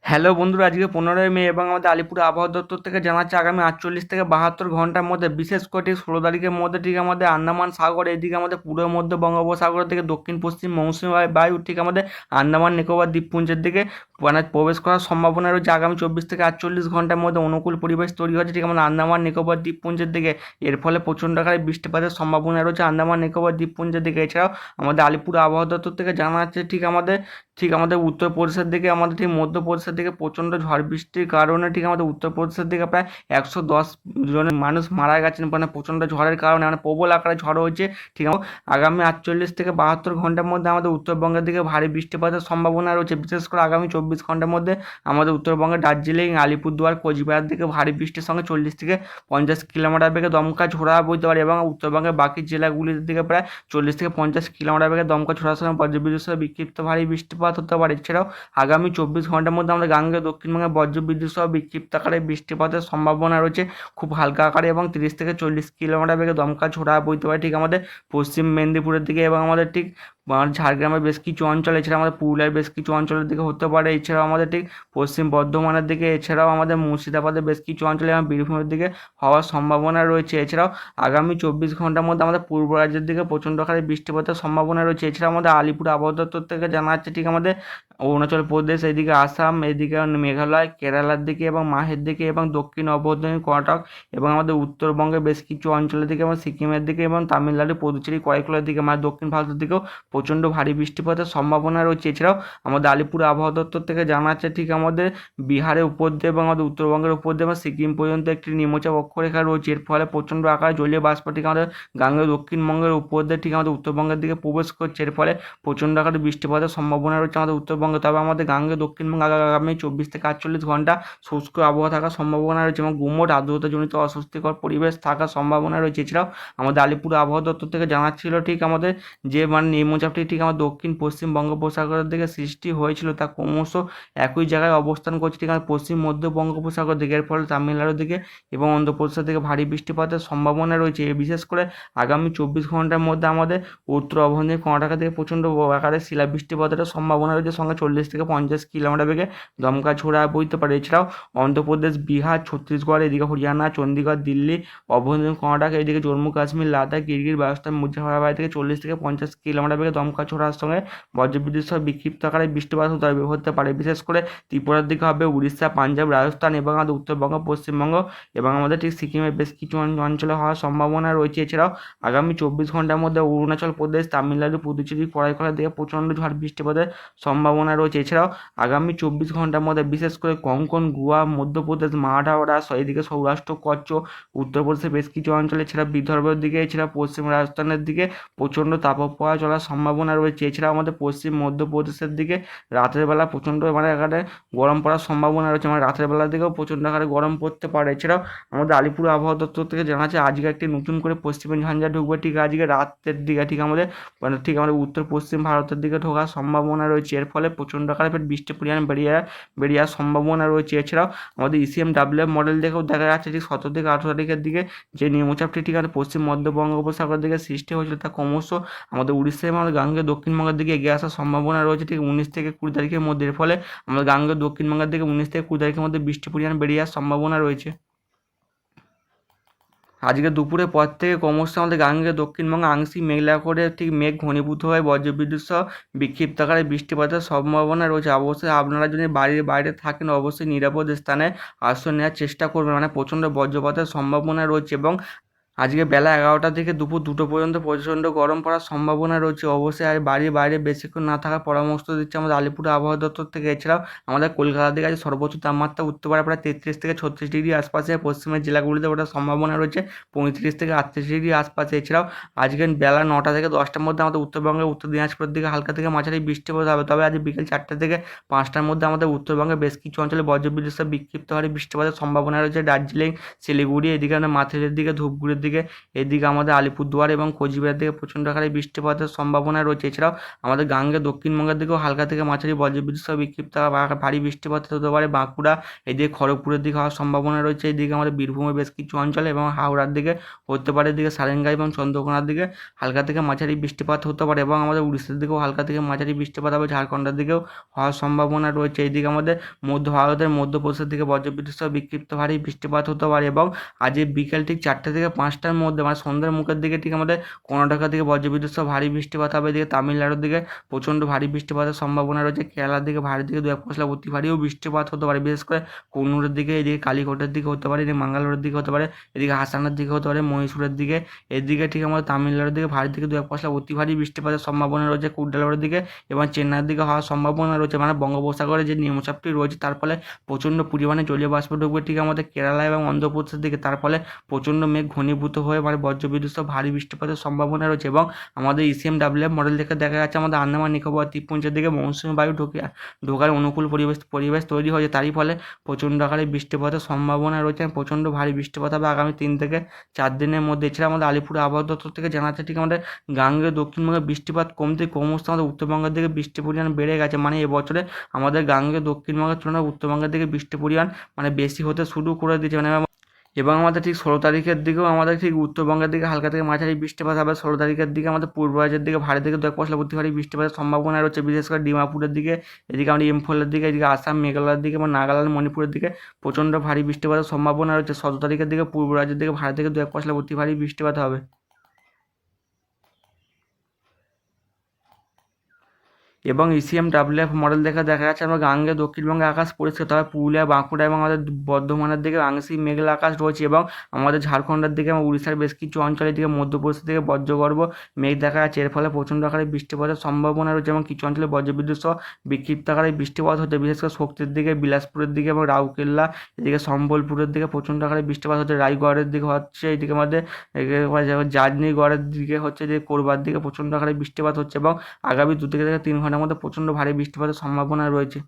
Hello বন্ধুরা, আজকে 15ই মে এবং আমাদের আলিপুর আবহাওয়া দপ্তর থেকে জানাচ্ছে আগামী 48 থেকে 72 ঘন্টার মধ্যে বিশেষ করে ঠিক 16 তারিখের মধ্যে ঠিক আমাদের আন্দামান সাগর, এদিকে আমাদের পূর্ব মধ্য বঙ্গোপসাগর থেকে দক্ষিণ পশ্চিম মৌসুমী বায়ু ঠিক আমাদের আন্দামান নিকোবর দ্বীপপুঞ্জের দিকে মানে প্রবেশ করার সম্ভাবনা রয়েছে। আগামী 24 থেকে 48 ঘন্টার মধ্যে অনুকূল পরিবেশ তৈরি হচ্ছে ঠিক আমাদের আন্দামান নিকোবর দ্বীপপুঞ্জের দিকে। এর ফলে প্রচণ্ড আকারে বৃষ্টিপাতের সম্ভাবনা রয়েছে আন্দামান নিকোবর দ্বীপপুঞ্জের দিকে। এছাড়াও আমাদের আলিপুর আবহাওয়া দপ্তর থেকে জানা যাচ্ছে ঠিক আমাদের উত্তরপ্রদেশের দিকে, আমাদের ঠিক মধ্যপ্রদেশের দিকে প্রচণ্ড ঝড় বৃষ্টির কারণে ঠিক আমাদের উত্তরপ্রদেশের দিকে প্রায় 110 জনের মানুষ মারা গেছেন, মানে প্রচণ্ড ঝড়ের কারণে, মানে প্রবল আকারে ঝড় হয়েছে। ঠিক আছে, আগামী 48 থেকে 72 ঘন্টার মধ্যে আমাদের উত্তরবঙ্গের দিকে ভারী বৃষ্টিপাতের সম্ভাবনা রয়েছে। বিশেষ করে আগামী 24 ঘন্টার মধ্যে আমাদের উত্তরবঙ্গের দার্জিলিং, আলিপুরদুয়ার, কোচবিহার দিকে ভারী বৃষ্টির সঙ্গে 40 থেকে 50 কিলোমিটার বেগে দমকা ঝোড়া বইতে পারে এবং উত্তরবঙ্গের বাকি জেলাগুলির দিকে প্রায় 40 থেকে 50 কিলোমিটার বেগে দমকা ঝোড়ার সঙ্গে বজ্রবিদ্যুৎ সহ বিক্ষিপ্ত ভারী বৃষ্টিপাত হতে পারে। এছাড়াও আগামী 24 ঘন্টার মধ্যে আমাদের গাঙ্গেয় দক্ষিণবঙ্গে বজ্রবিদ্যুৎ সহ বিক্ষিপ্ত আকারে বৃষ্টিপাতের সম্ভাবনা রয়েছে খুব হালকা আকারে এবং 30 থেকে 40 কিলোমিটার বেগে দমকা ঝোড়া বইতে পারে ঠিক আমাদের পশ্চিম মেদিনীপুরের দিকে এবং আমাদের ঠিক ঝাড়গ্রামের বেশ কিছু অঞ্চল, এছাড়া আমাদের পুরুলিয়ার বেশ কিছু অঞ্চলের দিকে হতে পারে। এছাড়াও আমাদের ঠিক পশ্চিম বর্ধমানের দিকে, এছাড়াও আমাদের মুর্শিদাবাদের বেশ কিছু অঞ্চলে এবং বীরভূমের দিকে হওয়ার সম্ভাবনা রয়েছে। এছাড়াও আগামী 24 ঘন্টার মধ্যে আমাদের পূর্ব রাজ্যের দিকে প্রচণ্ড আকারে বৃষ্টিপাতের সম্ভাবনা রয়েছে। এছাড়াও আমাদের আলিপুর আবহাওয়া দপ্তর থেকে জানা যাচ্ছে ঠিক আমাদের অরুণাচল প্রদেশ, এদিকে আসাম, এদিকে মেঘালয়, কেরালার দিকে এবং মাহের দিকে এবং দক্ষিণ অভ্যন্তরীণ কর্ণাটক এবং আমাদের উত্তরবঙ্গের বেশ কিছু অঞ্চলের দিকে এবং সিকিমের দিকে এবং তামিলনাড়ু, পুদুচেরি, করাইকুলার দিকে, মানে দক্ষিণ ভারতের দিকেও প্রচণ্ড ভারী বৃষ্টিপাতের সম্ভাবনা রয়েছে। এছাড়াও আমাদের আলিপুর আবহাওয়া দপ্তর থেকে জানা যাচ্ছে ঠিক আমাদের বিহারের উপর দিয়ে এবং আমাদের উত্তরবঙ্গের উপর দিয়ে এবং সিকিম পর্যন্ত একটি নিম্নচাপ অক্ষরেখা রয়েছে। এর ফলে প্রচণ্ড আকারে জলীয় বাষ্প ঠিক আমাদের গাঙ্গেয় দক্ষিণবঙ্গের উপর দিয়ে ঠিক আমাদের উত্তরবঙ্গের দিকে প্রবেশ করছে। এর ফলে প্রচণ্ড আকারে বৃষ্টিপাতের সম্ভাবনা রয়েছে আমাদের উত্তরবঙ্গে। তবে আমাদের গাঙ্গেয় দক্ষিণবঙ্গে আগামী 24 থেকে 48 ঘন্টা শুষ্ক আবহাওয়া থাকার সম্ভাবনা রয়েছে এবং গুমোট আর্দ্রতাজনিত অস্বস্তিকর পরিবেশ থাকার সম্ভাবনা রয়েছে। এছাড়াও আমাদের আলিপুর আবহাওয়া দপ্তর থেকে জানাচ্ছিল ঠিক আমাদের যে নিম্নচাপটি ঠিক আমার দক্ষিণ পশ্চিম বঙ্গোপসাগরের দিকে সৃষ্টি হয়েছিল তা ক্রমশ একই জায়গায় অবস্থান করছে ঠিক আমার পশ্চিম মধ্য বঙ্গোপসাগর দিকে। এর ফলে তামিলনাড়ুর দিকে এবং অন্ধ্রপ্রদেশের দিকে ভারী বৃষ্টিপাতের সম্ভাবনা রয়েছে। বিশেষ করে আগামী 24 ঘন্টার মধ্যে আমাদের উত্তর অভ্যন্তরীণ কর্ণাটকা থেকে প্রচণ্ড আকারে শিলাবৃষ্টিপাতের সম্ভাবনা রয়েছে, সঙ্গে 40 থেকে 50 কিলোমিটার বেগে দমকা ঝোড়া বইতে পারে। এছাড়াও অন্ধ্রপ্রদেশ, বিহার, ছত্তিশগড়, এদিকে হরিয়ানা, চণ্ডীগড়, দিল্লি, অভ্যন্তরীণ কর্ণাটক, এদিকে জম্মু কাশ্মীর, লাদাখ, গিরগির, বালুচিস্তান, মুজাফরবাদ থেকে 40 থেকে 50 কিলোমিটার বেগে দমকা ঝোড়ার সঙ্গে বজ্রবিদ্যুৎ সহ বিক্ষিপ্ত আকারে বৃষ্টিপাত হতে পারে। বিশেষ করে ত্রিপুরার দিকে হবে, উড়িষ্যা, পাঞ্জাব, রাজস্থান এবং আমাদের উত্তরবঙ্গ, পশ্চিমবঙ্গ এবং আমাদের ঠিক সিকিমের বেশ কিছু অঞ্চলে হওয়ার সম্ভাবনা রয়েছে। এছাড়াও আগামী 24 ঘন্টার মধ্যে অরুণাচল প্রদেশ, তামিলনাড়ু, পুদুচেরি, করাইকলার দিকে প্রচণ্ড ঝড় বৃষ্টিপাতের সম্ভাবনা রয়েছে। এছাড়াও আগামী 24 ঘন্টার মধ্যে বিশেষ করে কোঙ্কন, গোয়া, মধ্যপ্রদেশ, মারাঠওয়াড়া, এদিকে সৌরাষ্ট্র, কচ্ছ, উত্তরপ্রদেশের বেশ কিছু অঞ্চলে, এছাড়া বিদর্ভের দিকে, এছাড়া পশ্চিম রাজস্থানের দিকে প্রচণ্ড তাপপ্রবাহ চলার সম্ভাবনা রয়েছে। এছাড়া আমাদের পশ্চিম মধ্যপ্রদেশের দিকে রাতের বেলা প্রচণ্ড মানে আকারে গরম পড়ার সম্ভাবনা রয়েছে, মানে রাতের বেলার দিকেও প্রচণ্ড আকারে গরম পড়তে পারে। এছাড়াও আমাদের আলিপুর আবহাওয়া দপ্তর থেকে জানা যাচ্ছে আজকে একটি নতুন করে পশ্চিমী ঝঞ্ঝা ঢুকবে ঠিক আজকে রাতের দিকে, ঠিক আমাদের মানে ঠিক আমাদের উত্তর পশ্চিম ভারতের দিকে ঢোকার সম্ভাবনা রয়েছে। এর ফলে প্রচণ্ড আকারে বৃষ্টির পরিমাণ বেরিয়ে যাওয়ার সম্ভাবনা রয়েছে। এছাড়াও আমাদের ইসিএমডাব্লিউ মডেল দেখেও দেখা যাচ্ছে ঠিক 17 থেকে 18 তারিখের দিকে যে নিম্নচাপটি ঠিক আমাদের পশ্চিম মধ্য বঙ্গোপসাগরের দিকে সৃষ্টি হয়েছিল তা ক্রমশ আমাদের উড়িষ্যা এবং আমাদের গাঙ্গেয় দক্ষিণবঙ্গের দিকে এগিয়ে আসার সম্ভাবনা রয়েছে ঠিক 19 থেকে 20 তারিখের মধ্যে। এর ফলে আমাদের গাঙ্গেয় দক্ষিণবঙ্গের দিকে 19 থেকে 20 তারিখের মধ্যে বৃষ্টির পরিমাণ বেরিয়ে যাওয়ার সম্ভাবনা রয়েছে। আজকে দুপুরের পর থেকে ক্রমশ আমাদের গাঙ্গেয় দক্ষিণবঙ্গে আংশিক মেঘলা করে ঠিক মেঘ ঘনীভূত হয়ে বজ্রবিদ্যুৎ সহ বিক্ষিপ্ত আকারে বৃষ্টিপাতের সম্ভাবনা রয়েছে। অবশ্যই আপনারা যদি বাড়ির বাইরে থাকেন অবশ্যই নিরাপদ স্থানে আশ্রয় নেওয়ার চেষ্টা করবেন, মানে প্রচণ্ড বজ্রপাতের সম্ভাবনা রয়েছে এবং আজকে বেলা 11টা থেকে দুপুর 2টো পর্যন্ত প্রচণ্ড গরম পড়ার সম্ভাবনা রয়েছে। অবশ্যই আর বাড়ির বাইরে বেশিক্ষণ না থাকার পরামর্শ দিচ্ছে আমাদের আলিপুর আবহাওয়া দপ্তর থেকে। এছাড়াও আমাদের কলকাতা দিকে আজ সর্বোচ্চ তাপমাত্রা উঠতে পারে প্রায় 33 থেকে 36 ডিগ্রি আশপাশে, পশ্চিমের জেলাগুলিতে ওঠার সম্ভাবনা রয়েছে 35 থেকে 38 ডিগ্রি আশপাশে। এছাড়াও আজকে বেলা 9টা থেকে 10টার মধ্যে আমাদের উত্তরবঙ্গের উত্তর দিনাজপুরের দিকে হালকা থেকে মাঝারি বৃষ্টিপাত হবে। তবে আজ বিকেল 4টা থেকে 5টার মধ্যে আমাদের উত্তরবঙ্গের বেশ কিছু অঞ্চলে বজ্রবিদ্যুৎ সহ বিক্ষিপ্ত হারে বৃষ্টিপাতের সম্ভাবনা রয়েছে। দার্জিলিং, শিলিগুড়ি, এদিকে আমাদের মাথেরের দিকে, ধূপগুড়ির দিকে দিকে, এদিকে আমাদের আলিপুরদুয়ার এবং কোচবিহার দিকে প্রচণ্ড আকারে বৃষ্টিপাতের সম্ভাবনা রয়েছে। এছাড়াও আমাদের গাঙ্গে দক্ষিণবঙ্গের দিকেও হালকা থেকে মাঝারি বজ্রবিদ্যুৎ সহ বিক্ষিপ্ত ভারী বৃষ্টিপাত হতে পারে। বাঁকুড়া, এদিকে খড়গপুরের দিকে হওয়ার সম্ভাবনা রয়েছে। এদিকে আমাদের বীরভূমের বেশ কিছু অঞ্চলে এবং হাওড়ার দিকে হতে পারে। এদিকে সারেঙ্গা এবং চন্দ্রকোনার দিকে হালকা থেকে মাঝারি বৃষ্টিপাত হতে পারে এবং আমাদের উড়িষ্যার দিকেও হালকা থেকে মাঝারি বৃষ্টিপাত হবে। ঝাড়খণ্ডের দিকেও হওয়ার সম্ভাবনা রয়েছে। এইদিকে আমাদের মধ্য ভারতের মধ্যপ্রদেশের দিকে বজ্রবিদ্যুৎ সহ বিক্ষিপ্ত ভারী বৃষ্টিপাত হতে পারে এবং আজ বিকেল ঠিক 4টে থেকে 5টার মধ্যে মানে সন্ধ্যার মুখের দিকে ঠিক আমাদের কর্ণাটকের দিকে বজ্রবিদ্যুৎ সহ ভারী বৃষ্টিপাত হবে। এদিকে তামিলনাড়ুর দিকে প্রচণ্ড ভারী বৃষ্টিপাতের সম্ভাবনা রয়েছে। কেরালার দিকে ভারী থেকে 2-1 পশলা অতি ভারীও বৃষ্টিপাত হতে পারে, বিশেষ করে কন্নুরের দিকে, এদিকে কালিকটের দিকে হতে পারে, এদিকে মাঙ্গালোরের দিকে হতে পারে, এদিকে হাসানের দিকে হতে পারে, মহীশূরের দিকে। এদিকে ঠিক আমাদের তামিলনাড়ুর দিকে ভারী থেকে 2-1 পশলা অতি ভারী বৃষ্টিপাতের সম্ভাবনা রয়েছে কুডালোরের দিকে এবং চেন্নাইয়ের দিকে হওয়ার সম্ভাবনা রয়েছে। মানে বঙ্গোপসাগরে যে নিম্নচাপটি রয়েছে তার ফলে প্রচণ্ড পরিমাণে জলীয় বাষ্প ঢুকবে ঠিক আমাদের কেরালা এবং অন্ধ্রপ্রদেশের দিকে, তার ফলে প্রচণ্ড মেঘ ঘনীভূত হয়ে মানে বজ্রবিদ্যুৎ সহ ভারী বৃষ্টিপাতের সম্ভাবনা রয়েছে এবং আমাদের ইসিএমডব্লিউ মডেল থেকে দেখা যাচ্ছে আমাদের আন্দামান নিকোবর দ্বীপপুঞ্জের দিকে মৌসুমী বায়ু ঢোকার অনুকূল পরিবেশ তৈরি হয়েছে। তারই ফলে প্রচণ্ড আকারে বৃষ্টিপাতের সম্ভাবনা রয়েছে। প্রচণ্ড ভারী বৃষ্টিপাত হবে আগামী 3 থেকে 4 দিনের মধ্যে। এছাড়া আমাদের আলিপুর আবহাওয়া দপ্তর থেকে জানা যাচ্ছে ঠিক আমাদের গাঙ্গেয় দক্ষিণবঙ্গে বৃষ্টিপাত কমতে ক্রমশ আমাদের উত্তরবঙ্গের দিকে বৃষ্টির পরিমাণ বেড়ে গেছে। মানে এবছরে আমাদের গাঙ্গেয় দক্ষিণবঙ্গের তুলনায় উত্তরবঙ্গের দিকে বৃষ্টির পরিমাণ মানে বেশি হতে শুরু করে দিয়েছে। মানে এবং আমাদের ঠিক 16 তারিখের দিকেও আমাদের ঠিক উত্তরবঙ্গের দিকে হালকা থেকে মাঝারি বৃষ্টিপাত হবে। 16 তারিখের দিকে আমাদের পূর্ব রাজ্যের দিকে ভারী থেকে 2-1 পশলা অতি ভারী বৃষ্টিপাতের সম্ভাবনা রয়েছে, বিশেষ করে ডিমাপুরের দিকে, এদিকে আমাদের ইম্ফলের দিকে, এদিকে আসাম, মেঘালয়ের দিকে এবং নাগাল্যান্ড, মণিপুরের দিকে প্রচণ্ড ভারী বৃষ্টিপাতের সম্ভাবনা রয়েছে। 17 তারিখের দিকে পূর্ব রাজ্যের দিকে ভারী থেকে 2-1 পশলা অতি ভারী বৃষ্টিপাত হবে। এবং ইসিএমডব্লিউএফ মডেল দেখা যাচ্ছে আমরা গাঙ্গে দক্ষিণবঙ্গে আকাশ পরিষ্কার, তবে পুরুলিয়া, বাঁকুড়া এবং আমাদের বর্ধমানের দিকে আংশিক মেঘলা আকাশ রয়েছে এবং আমাদের ঝাড়খণ্ডের দিকে এবং উড়িষ্যার বেশ কিছু অঞ্চলের দিকে মধ্যপ্রদেশের দিকে বজ্রগর্ভ মেঘ দেখা যাচ্ছে। এর ফলে প্রচণ্ড আকারে বৃষ্টিপাতের সম্ভাবনা রয়েছে এবং কিছু অঞ্চলে বজ্রবিদ্যুৎ সহ বিক্ষিপ্ত আকারে বৃষ্টিপাত হচ্ছে, বিশেষ করে শক্তির দিকে, বিলাসপুরের দিকে এবং রাউরকেল্লা, এদিকে সম্বলপুরের দিকে প্রচণ্ড আকারে বৃষ্টিপাত হচ্ছে। রায়গড়ের দিকে হচ্ছে, এইদিকে আমাদের জাজনিগড়ের দিকে হচ্ছে, যে কোরবার দিকে প্রচণ্ড আকারে বৃষ্টিপাত হচ্ছে এবং আগামী 2 থেকে 3 ঘন্টার মধ্যে প্রচণ্ড ভারী বৃষ্টিপাতের সম্ভাবনা রয়েছে।